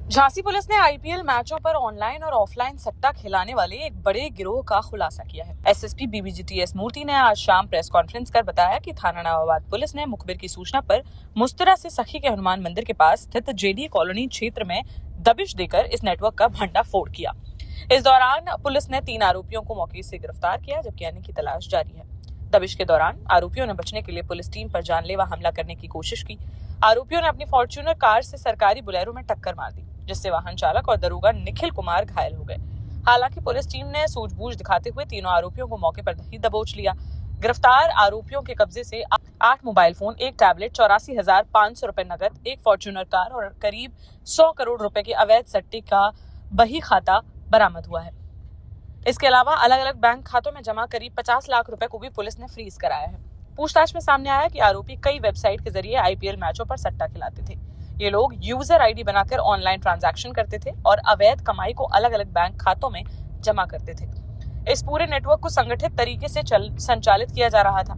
Jhansi police ने IPL मैचों पर ऑनलाइन और ऑफलाइन सट्टा खिलाने वाले एक बड़े गिरोह का खुलासा किया है। एसएसपी बीबीजीटीएस मूर्ति ने आज शाम प्रेस कॉन्फ्रेंस कर बताया कि थाना नवाबाद पुलिस ने मुखबिर की सूचना पर मुस्तरा से सखी के हनुमान मंदिर के पास स्थित जेडी कॉलोनी क्षेत्र में दबिश देकर इस नेटवर्क का भंडाफोड़ किया। इस दौरान पुलिस ने 3 आरोपियों को मौके से गिरफ्तार किया, जबकि अन्य की तलाश जारी है। दबिश के दौरान आरोपियों ने बचने के लिए पुलिस टीम पर जानलेवा हमला करने की कोशिश की। आरोपियों ने अपनी फॉर्च्यूनर कार से सरकारी बुलेरो में टक्कर मार दी, जिससे वाहन चालक और दरोगा निखिल कुमार घायल हो गए। हालांकि पुलिस टीम ने सूझबूझ दिखाते हुए तीनों आरोपियों को मौके पर ही दबोच लिया। गिरफ्तार आरोपियों के कब्जे से 8 मोबाइल फोन, 1 टैबलेट, 84,500 रुपए नकद, 1 फॉर्च्यूनर कार और करीब 100 करोड़ रुपए के अवैध सट्टे का बही खाता बरामद हुआ है। इसके अलावा अलग अलग बैंक खातों में जमा करीब 50 लाख रुपए को भी पुलिस ने फ्रीज कराया है। पूछताछ में सामने आया कि आरोपी कई वेबसाइट के जरिए आईपीएल मैचों पर सट्टा खिलाते थे। ये लोग यूजर आईडी बनाकर ऑनलाइन ट्रांजैक्शन करते थे और अवैध कमाई को अलग अलग बैंक खातों में जमा करते थे। इस पूरे नेटवर्क को संगठित तरीके से संचालित किया जा रहा था।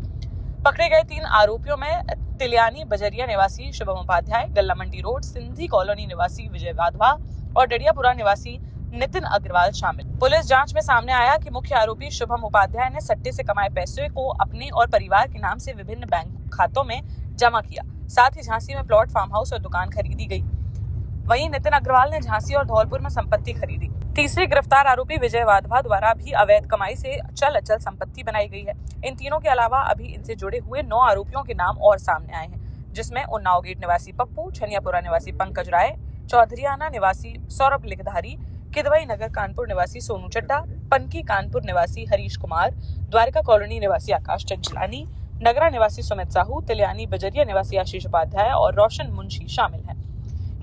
पकड़े गए 3 आरोपियों में तिलियानी बजरिया निवासी शुभम उपाध्याय, गल्ला मंडी रोड सिंधी कॉलोनी निवासी विजय वाधवा और डडियापुरा निवासी नितिन अग्रवाल शामिल। पुलिस जांच में सामने आया कि मुख्य आरोपी शुभम उपाध्याय ने सट्टे से कमाए पैसे को अपने और परिवार के नाम से विभिन्न बैंक खातों में जमा किया। साथ ही झांसी में प्लॉट, फार्म हाउस और दुकान खरीदी गई। वहीं नितिन अग्रवाल ने झांसी और धौलपुर में संपत्ति खरीदी। तीसरे गिरफ्तार आरोपी विजय वाधवा द्वारा भी अवैध कमाई से अचल संपत्ति बनाई गई है। इन तीनों के अलावा अभी इनसे जुड़े हुए 9 आरोपियों के नाम और सामने आए हैं, जिसमें उन्नाव गेट निवासी पप्पू, छनियापुरा निवासी पंकज राय, चौधरियाना निवासी सौरभ लिखधारी, किदवई नगर कानपुर निवासी सोनू चड्डा, पनकी कानपुर निवासी हरीश कुमार, द्वारका कॉलोनी निवासी आकाश चंचलानी, नगरा निवासी सुमित साहू, तिलियानी बजरिया निवासी आशीष उपाध्याय और रोशन मुंशी शामिल हैं।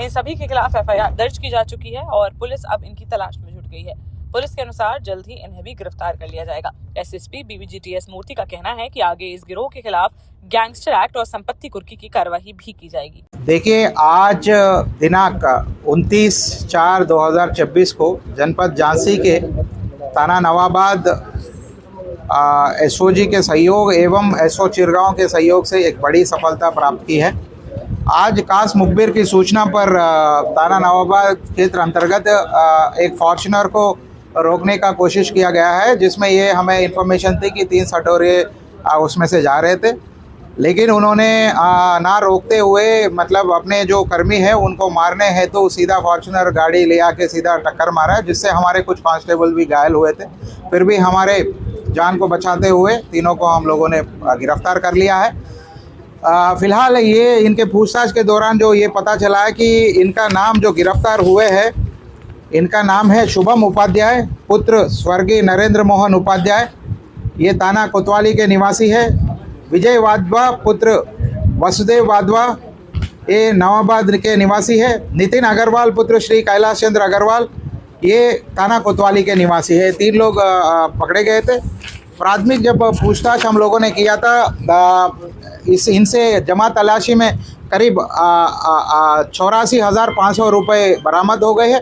इन सभी के खिलाफ एफआईआर दर्ज की जा चुकी है और पुलिस अब इनकी तलाश में जुट गई है। पुलिस के अनुसार जल्द ही इन्हें भी गिरफ्तार कर लिया जाएगा। एसएसपी बीबीजीटीएस मूर्ति का कहना है कि आगे इस गिरोह के खिलाफ गैंगस्टर एक्ट और संपत्ति कुर्की की कार्रवाई भी की जाएगी। देखिए, आज दिनांक 29/4/2024 को जनपद झांसी के थाना नवाबाद एसओजी के सहयोग एवं एसओ चिरगांव के सहयोग से एक बड़ी सफलता प्राप्त की है। आज खास मुखबिर की सूचना पर थाना नवाबाद क्षेत्र अंतर्गत एक फॉर्च्यूनर को रोकने का कोशिश किया गया है, जिसमें ये हमें इन्फॉर्मेशन थी कि 3 सटोरे उसमें से जा रहे थे, लेकिन उन्होंने ना रोकते हुए मतलब अपने जो कर्मी है उनको मारने हैं तो सीधा फॉर्च्यूनर गाड़ी ले आके सीधा टक्कर मारा है, जिससे हमारे कुछ कांस्टेबल भी घायल हुए थे। फिर भी हमारे जान को बचाते हुए तीनों को हम लोगों ने गिरफ्तार कर लिया है। फिलहाल ये इनके पूछताछ के दौरान जो ये पता चला है कि इनका नाम जो गिरफ्तार हुए हैं, इनका नाम है शुभम उपाध्याय, पुत्र स्वर्गीय नरेंद्र मोहन उपाध्याय, ये थाना कोतवाली के निवासी है। विजय वाधवा, पुत्र वसुदेव वाधवा, ये नवाबाद के निवासी है। नितिन अग्रवाल, पुत्र श्री कैलाश चंद्र अग्रवाल, ये थाना कोतवाली के निवासी है। 3 लोग पकड़े गए थे। प्राथमिक जब पूछताछ हम लोगों ने किया था, इनसे जमा तलाशी में करीब 84,500 रुपये बरामद हो गए हैं।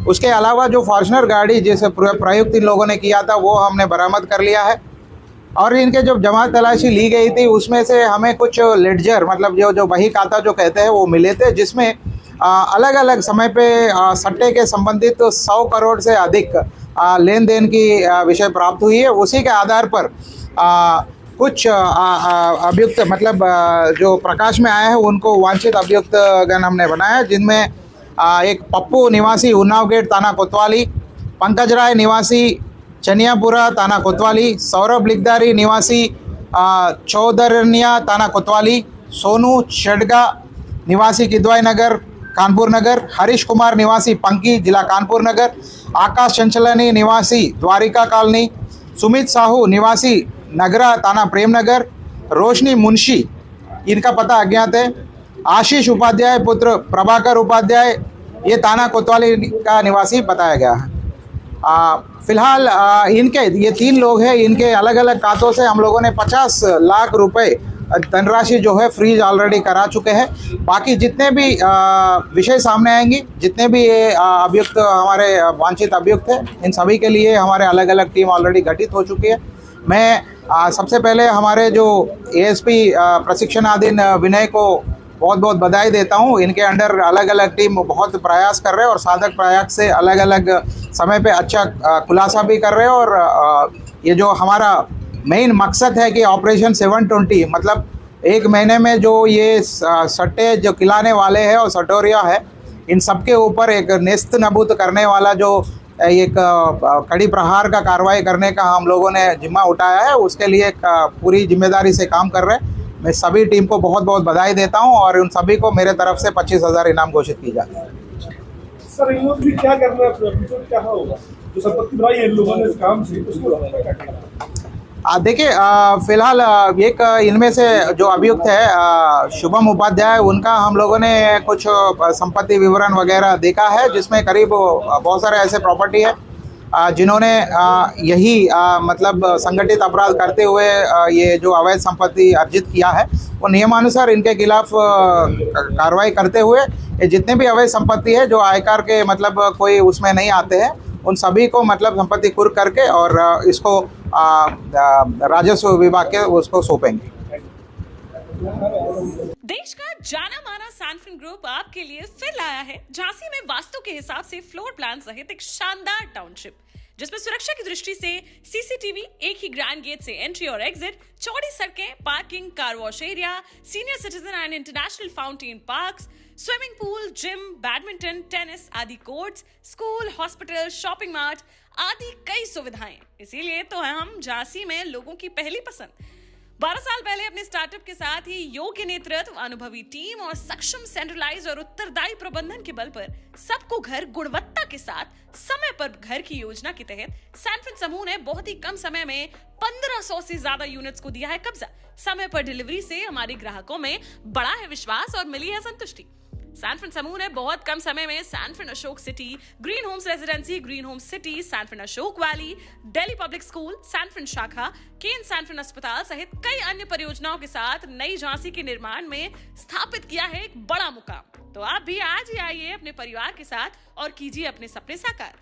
उसके अलावा जो फॉर्च्यूनर गाड़ी जैसे प्रयुक्त इन लोगों ने किया था वो हमने बरामद कर लिया है। और इनके जो जमा तलाशी ली गई थी उसमें से हमें कुछ लेडजर मतलब जो बही खाता जो कहते हैं वो मिले थे, जिसमें अलग अलग समय पे सट्टे के संबंधित 100 करोड़ से अधिक लेन देन की विषय प्राप्त हुई है। उसी के आधार पर कुछ अभियुक्त मतलब जो प्रकाश में आए हैं उनको वांछित अभियुक्त गण हमने बनाया, जिनमें एक पप्पू निवासी उन्नाव गेट थाना कोतवाली, पंकज राय निवासी चनियापुरा थाना कोतवाली, सौरभ लिखधारी निवासी चौधरिया थाना कोतवाली, सोनू चड्डा निवासी किदवई नगर कानपुर नगर, हरीश कुमार निवासी पंकी जिला कानपुर नगर, आकाश चंचलानी निवासी द्वारिका कॉलोनी, सुमित साहू निवासी नगरा थाना प्रेम नगर, रोशनी मुंशी इनका पता अज्ञात है, आशीष उपाध्याय पुत्र प्रभाकर उपाध्याय ये थाना कोतवाली का निवासी बताया गया है। फिलहाल इनके ये 3 लोग हैं, इनके अलग अलग खातों से हम लोगों ने 50 लाख रुपए धनराशि जो है फ्रीज ऑलरेडी करा चुके हैं। बाकी जितने भी विषय सामने आएंगी, जितने भी ये अभियुक्त हमारे वांछित अभियुक्त हैं, इन सभी के लिए हमारे अलग अलग टीम ऑलरेडी गठित हो चुकी है। मैं सबसे पहले हमारे जो एएसपी प्रशिक्षणाधीन विनय को बहुत बहुत बधाई देता हूँ। इनके अंडर अलग अलग टीम बहुत प्रयास कर रहे हैं और साधक प्रयास से अलग अलग समय पे अच्छा खुलासा भी कर रहे हैं। और ये जो हमारा मेन मकसद है कि ऑपरेशन 720 मतलब एक महीने में जो ये सट्टे जो खिलाने वाले हैं और सटोरिया है, इन सब के ऊपर एक नेस्त नबूद करने वाला जो एक कड़ी प्रहार का कार्रवाई करने का हम लोगों ने जिम्मा उठाया है, उसके लिए पूरी जिम्मेदारी से काम कर रहे हैं। मैं सभी टीम को बहुत बहुत बधाई देता हूं और उन सभी को मेरे तरफ से 25,000 इनाम घोषित की जाती है। सर इन लोग भी क्या करना है, क्या होगा जो संपत्ति बनाई है इन लोगों ने इस काम से, उसको क्या करना है? देखिए, फिलहाल एक इनमें से जो अभियुक्त है शुभम उपाध्याय, उनका हम लोगों ने कुछ संपत्ति विवरण वगैरह देखा है, जिसमें करीब बहुत सारे ऐसे प्रॉपर्टी है जिन्होंने यही मतलब संगठित अपराध करते हुए ये जो अवैध संपत्ति अर्जित किया है, वो नियमानुसार इनके खिलाफ कार्रवाई करते हुए ये जितने भी अवैध संपत्ति है जो आयकर के मतलब कोई उसमें नहीं आते हैं, उन सभी को मतलब संपत्ति कुर्क करके और इसको राजस्व विभाग के उसको सौंपेंगे। देश का जाना माना सैनफिन ग्रुप आपके लिए फिर लाया है झांसी में वास्तु के हिसाब से फ्लोर प्लान सहित एक शानदार टाउनशिप, जिसमें सुरक्षा की दृष्टि से सीसीटीवी, एक ही ग्रैंड गेट से एंट्री और एग्जिट, चौड़ी सड़कें, parking, car wash area, senior citizen and international fountain parks, swimming pool, gym, badminton, tennis आदि courts, school, hospital, shopping mart आदि कई सुविधाएं। इसीलिए तो हम झांसी में लोगों की पहली पसंद। 12 साल पहले अपने स्टार्टअप के साथ ही योग्य नेतृत्व, अनुभवी टीम और सक्षम सेंट्रलाइज और उत्तरदायी प्रबंधन के बल पर सबको घर गुणवत्ता के साथ समय पर घर की योजना के तहत सैनफिन समूह ने बहुत ही कम समय में 1500 से ज्यादा यूनिट्स को दिया है कब्जा। समय पर डिलीवरी से हमारे ग्राहकों में बड़ा है विश्वास और मिली है संतुष्टि। सैनफिन समूह ने बहुत कम समय में Sanfin Ashok city, green homes residency, green homes city, Sanfin Ashok valley, Delhi public school, Sanfin शाखा, केन सैनफिन अस्पताल सहित कई अन्य परियोजनाओं के साथ नई झांसी के निर्माण में स्थापित किया है एक बड़ा मुकाम। तो आप भी आज ही आइए अपने परिवार के साथ और कीजिए अपने सपने साकार।